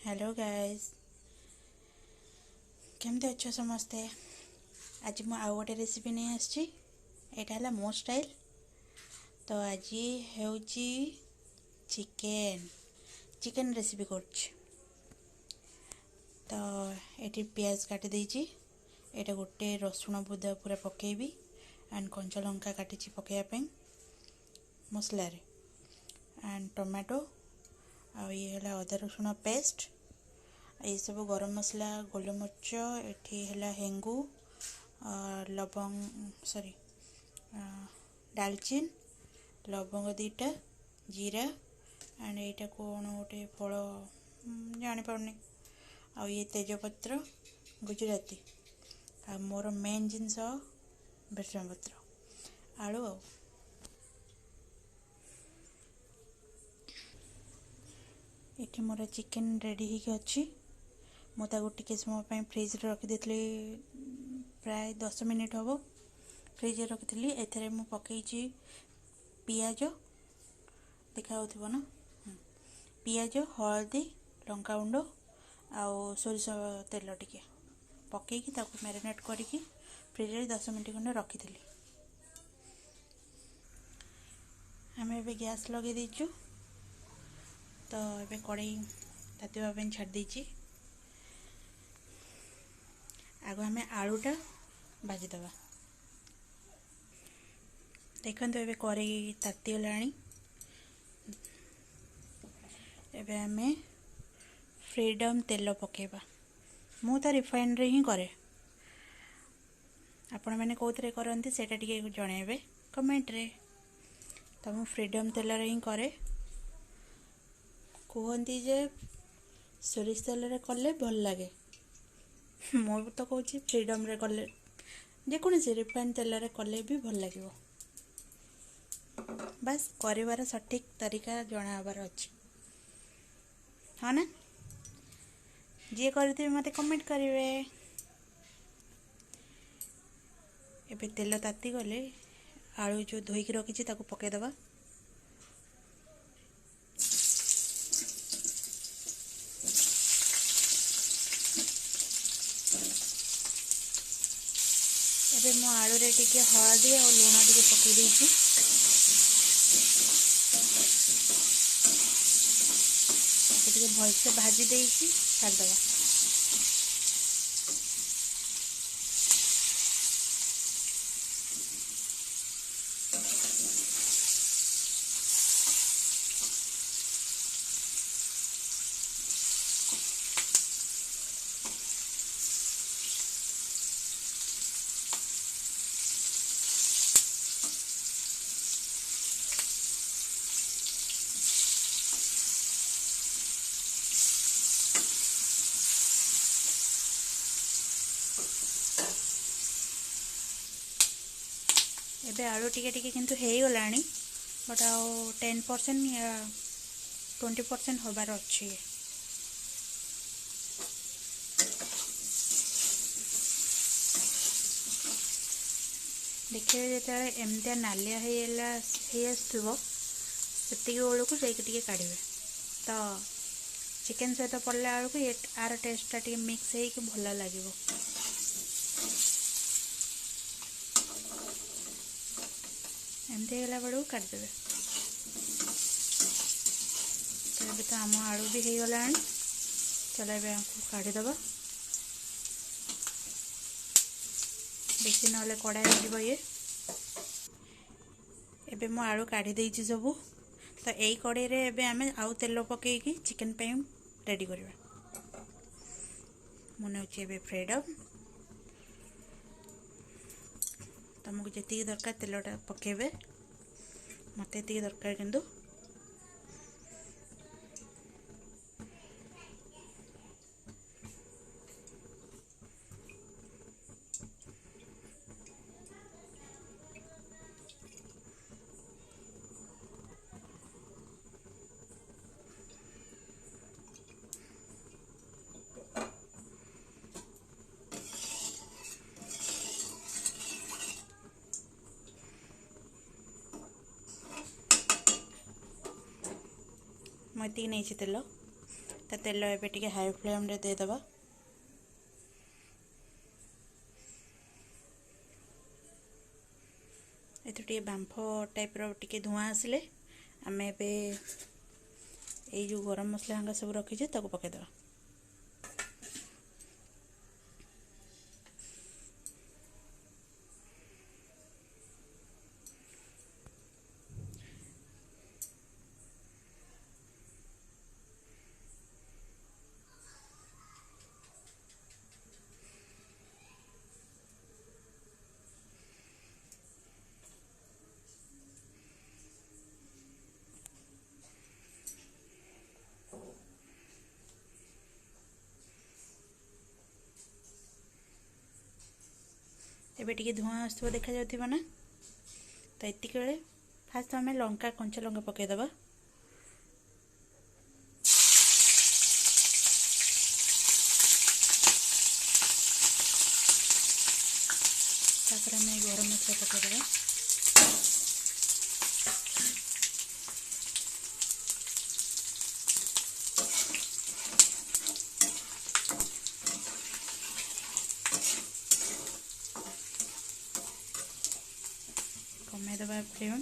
Hello guys, केमती अच्छे समस्ते। आज मु आउ गोटे रेसिपी नहीं आसी। यहाँ है मो स्टाइल। तो आज होची चिकेन चिकेन रेसिपी कर। तो ये प्याज काटी देजी। यहाँ गोटे रसुण बुदा पूरा पकेबी एंड कंचा लंका काटी पकेवाई मसला एंड टमाटो आ ये अदा रसुण पेस्ट ये सब गरम मसला गोलमरीच ये हेंगू लवंग सॉरी डालचीन लवंग दीटा जीरा एंड यहाँ कौन गोटे फल जापारनी आ ये तेजपत्र गुजराती आ मोर मेन जिनस भृषण पत्र आलू आ ये मोर चिकेन रेडी होगी। मुझे टे समय फ्रिज रखी प्राय 10 मिनिट हम फ्रिज रखी। एथरे मु पकई पियाज देखा ना पियाज हलदी लंका गुंड आउ सोरिष तेल टिके पकईकी मैरिनेट करके फ्रिज 10 मिनिट खंडे रखी। आम ए गैस लगे देचु। तो ये कड़ई तातीवाई छाड़ देची। आग आम आलूटा भाजीदबा। देखो ये कड़ई तातीगला। एबे आम फ्रीडम तेल पकेबा। मु तो रिफाइंड रे ही करे। आपण मैंने कौन करती से जनइबे कमेंट रे। तो मु फ्रीडम तेल रे ही करे। कहती जे सोरिष तेल रे कले भल लगे। मु तो कहूँ फ्रीडम रे कले जेकोसी रिफाइंड तेल रे कले भी भल लगे। बस कर सठिक तरीका जनाबार अच्छी हाँ ना। जी करते मत कमेंट करेंगे। एबे तेल ताती गले आलू जो धोईक रखी पकईदबा। एबे मो आलू रे टिके हलदी और लुण टिके पकई देछि। टिके भलसे भाजी देछि छाड़दबा। एबे आलू टिके टिके किंतु हे गलानी बट आउ 10% या 20% होबार अच्छी। देखिए जो एमती नालिया से बेलू को जाके काढ़े। तो चिकेन सहित पड़ला बेलू यार टेस्टा टे मिक्स हो भल लगे। एमती गला बेलू काटदेवे। तो ये तो आम आलू भी हो गला। चलो ये काढ़ीदबा। बेसी ना कड़ा हो ये। एबे मो आलू काढ़ी देछि सबू। तो यही कड़े रे आम आउ तेल पकईकी चिकेन पे रेडी करवा। मन हो फ्रीडम तुमको जी दरकार तेलटा पकेबे मत ये दरकार किंतु मती नहीं तेल ता तेल एबे टिके हाई फ्लेम रे दे दबा। एथु टिके बांफ टाइप रो टिके धुआं आसिले आमे एबे ए जो गरम मसला हंगा सब रखी जे ताको पके दबा। एबे टिके धुआं आसुव देखा जाउथिबा ना। तो एतिक बेले फास्ट आम लंका कंचा लंका पकईदबा। तापर आम गरम मसला पकईदबा। कमेदबा फ्लेम।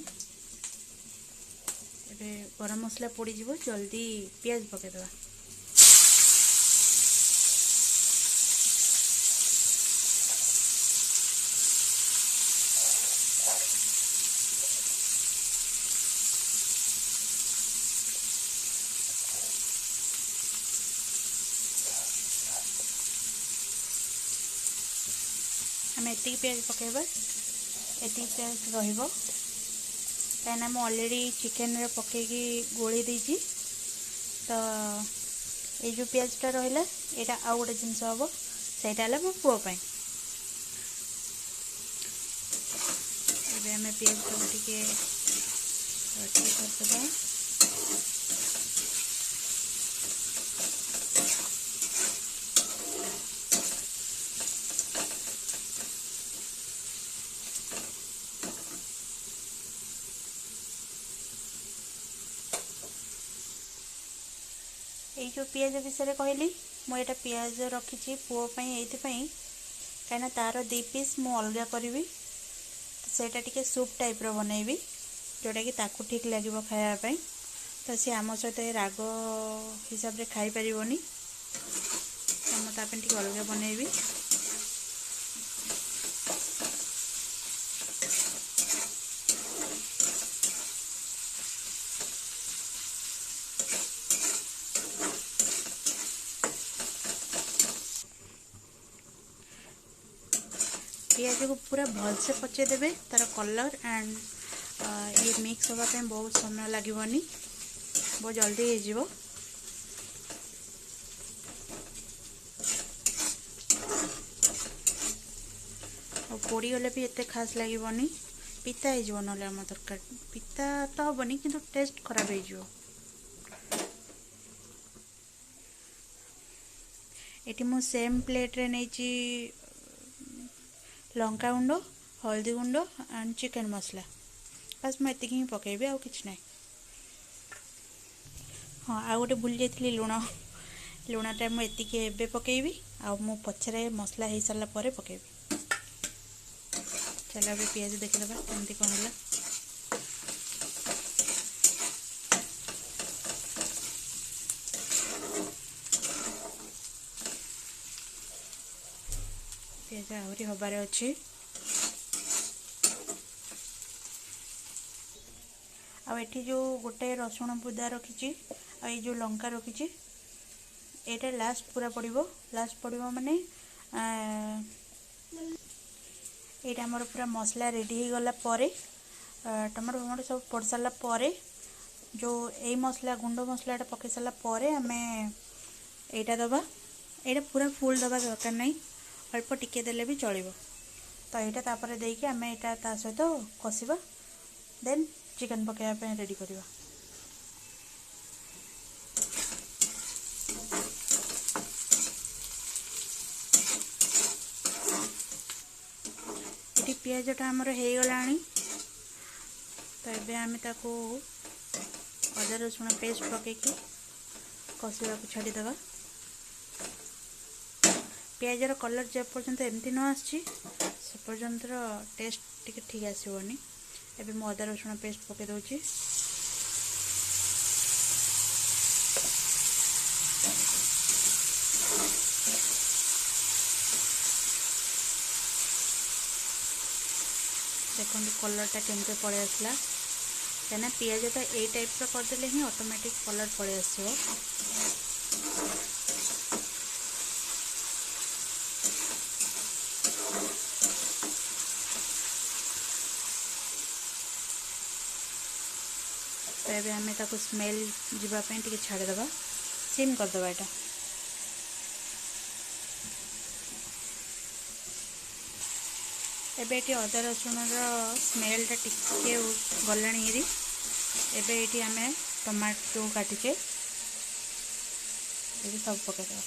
एबे गरम मसला पोड़ी जीवो जल्दी पियाज पकेदबा। आम एति पियाज पकेबा। एति पियाज रहिबो कहना मैं ऑलरेडी चिकेन रे पकेकी गोली देजी। तो ये जो पियाजटा रहा यहाँ आउ गोटे जिनस हम सहीटा है मो पुओ पाई। एबे आम पियाज को टिके करदबा। ये जो पियाज विषय कहली मुझे पियाज रखी पुओ ये कहीं तार 2 पीस मु अलग करी सेटा टिके सूप टाइप रो बनैबी जोटा कि ताकू ठीक लगे खायापी। तो सी आम सहित राग हिसाब से खाई पारिबनी तो मुझे टिके अलग बनैबी। पियाज को पूरा भल से पचे देबे तार कलर एंड ये मिक्स होगा बहुत समय लगभग बहुत जल्दी हो। पोड़ी गले भी एते खास लगभग पिता हो ना आम तरकारी पिता तो हेनी कि टेस्ट खराब हो। ये मु सेम प्लेट रे नहीं लंका गुंड हल्दी गुंड एंड चिकेन मसला बस मुझे ही पकेबी आउ किछ ना। हाँ आ गोटे भूली जाइए लुण लुणटा मुझे पकेबी आ मु पछरे मसला हो सारा पर पकेबी। चलो अभी पियाज देखिदबा केमती कौन है। पियाज आहरी हबार अच्छी आठी जो गोटे रसुण बुदा रखी ये जो लंका रखी ये लास्ट पूरा पड़ो लास्ट पड़ो माने ये आमर पूरा मसला रेडी हो गला टमाटो फमाटो सब पड़ सारा पर जो यही मसला गुंड मसलाटा पकई सारापर आम यहाँ दबा। यहाँ पूरा फुल दबा दरकार नहीं अल्प टिके देले भी चलो। तो यहाँ तापर देके आम यहाँ ता सहित कषा देन चिकन पकाइबा रेडी करवा। ये पियाजटा आमर हो गला। तो ये आम ताको अदा रसुण पेस्ट पकईकी कषा को छाड़ीदे। पियाजर कलर जब पर्यंत एमती न आसी से पर्यंत टेस्ट टिके ठीक आसबनी। एबे मु अदा रसुण पेस्ट पके दूची। देखो कलरटा केमते पड़े आसला कहीं पियाजटा ए टाइप करदे ही ऑटोमेटिक कलर पड़े आसो। तो ये आम ताको स्मेल जीवाई टी छाड़ीदे सिम करदे। यहाँ एबे ये अदा रसुण स्मेलटा टिके गलाणी हेरी। एबे ये आम टमाटो काटिचे सब पकईदे।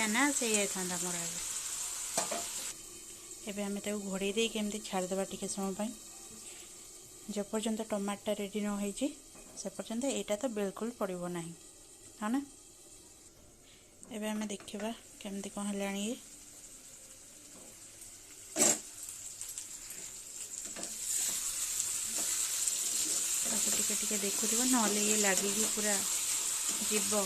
ना से था मोर एबे आम घोड़े दे केमती छाड़ीदे टिके समय जब पर्यंत टमाटा रेडी न होइछि से पर्यंत एटा तो बिल्कुल पड़ो ना हाँ ना। एबे आम देखा केमती कौन है ये टिके टिके देखुव ना ये लगे पूरा जीव।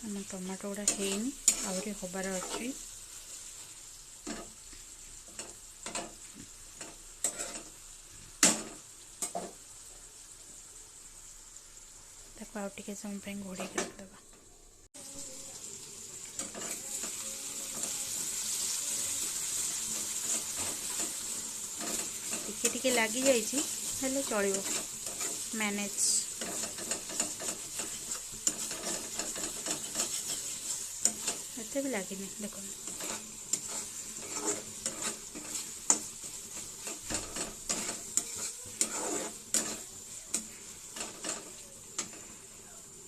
आम टमाटो गुड़ा हैनी आहरी हबार अच्छी। आउटे समय घोड़े रखिदे। टिके टिके लगी जाइए चलो मैनेज। एते भी लगे देखो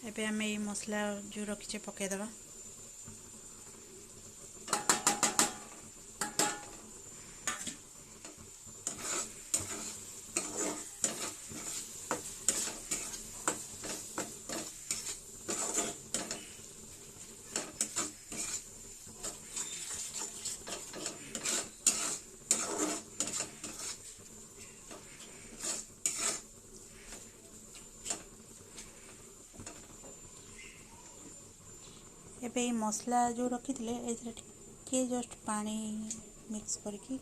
एबे आम ये मसला जो रखीचे पकईदे। एबे ये मसला जो रखी थे जस्ट पानी मिक्स करके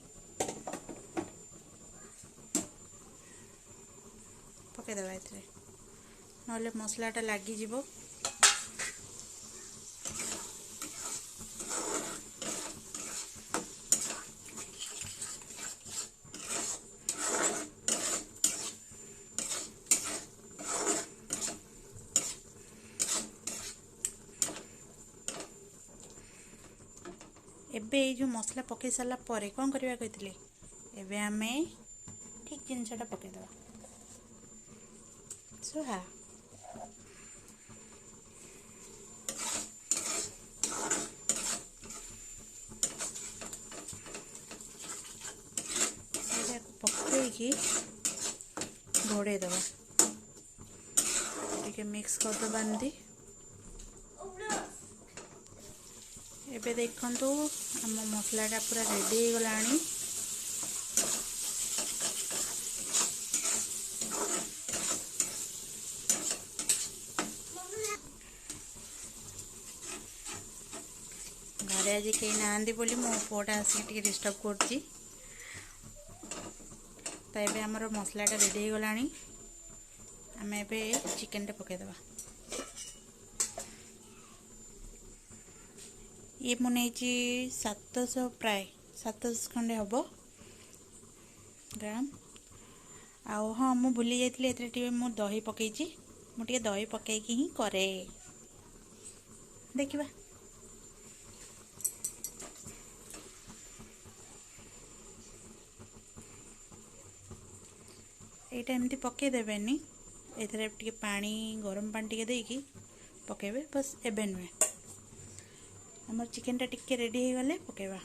पकईदे ना मसलाटा लगिज। एबे जो मसला पकई सारा पर कौन करवा कहते एबे आमे ठीक जिनसटा पकईदे सुहा। पकईकी घोड़े दबा टिके मिक्स करदे एमती। एबे देखंतु आम मसलाटा पूरा रेडी हो गलानी। घरे आज कहीं ना बोली मो पुआटा आसिक डिस्टर्ब कर तो ये आमर मसलाटा रेडी हो गला आम ए चिकेन टे पकईदे ये मुझे 700 प्राय 700 खंडे हम ग्राम आउ हाँ मु भूली जाइए मु दही पकई मुझे दही पकईकी ही करे देखिबा एटा एमती पकईदेवेनि एथरे टिके पानी गरम पानी टिके देकी पकेबे बस एबे नुहे हमर चिकेन टा टिके रेडी हो गले पकेबा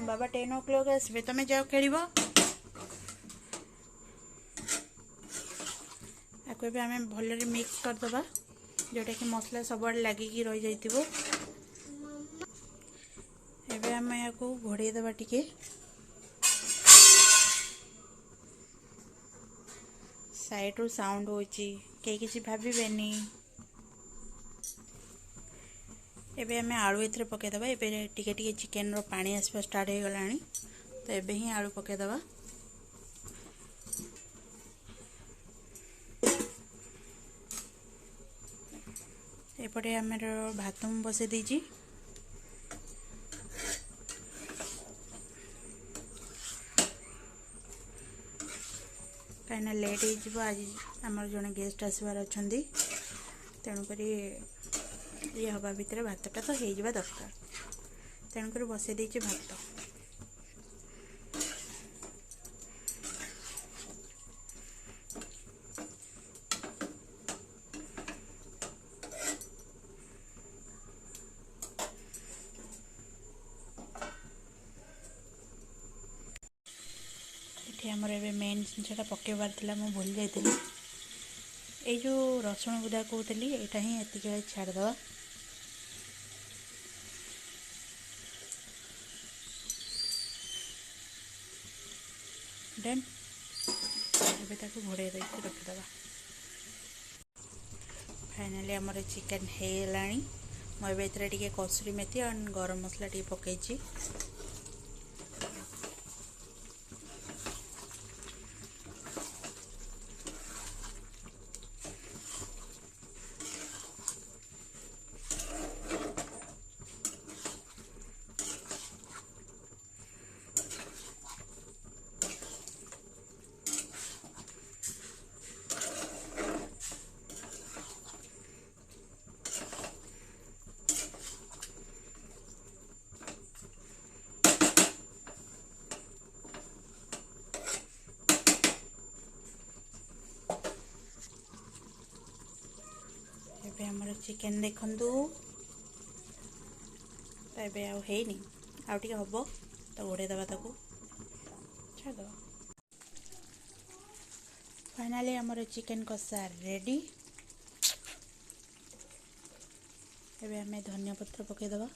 बाबा 10 o'clock आसबे तमे जाओ खेलिबो आको एबे आमे भलरे मिक्स कर दबा जोटा कि मसला सब आड़ लागिकी रही जाइतिबो एबे आमे याको घोड़े दबा टिके साइड रो साउंड होची के किसी भाबिबेनी एबे आमे आलू एथरे पके दबा एबे टिके टिके चिकेन रो पानी आसबा स्टार्ट हो गलानी तो एबे ही आलू पके दबा एपटे आमर भात मु बसे दीजी कहीं लेट हो आज आमर जड़े गेस्ट आसबार अच्छा तेणुक ये हवा भितर भातटा तो हो दरकार तेणुक बसई देची भात ये आमर ए मेन जिनसा पकेबार था मुझे भूल जाइली ये जो रसुण गुदा कहती यहाँ ही एति छाड़दे देन एबे घोड़े देके रखिदे फाइनाली आमर चिकेन हो गलानी मुझे टे कसुरी मेथी और गरम मसला टे पकई आमर चिकेन देखु तो ये आनी आउ टे हम तो घोड़े दबा छाड़ फाइनाली आमर चिकेन कषा रेडी एबे आमे धनिया पत्र पकईदबा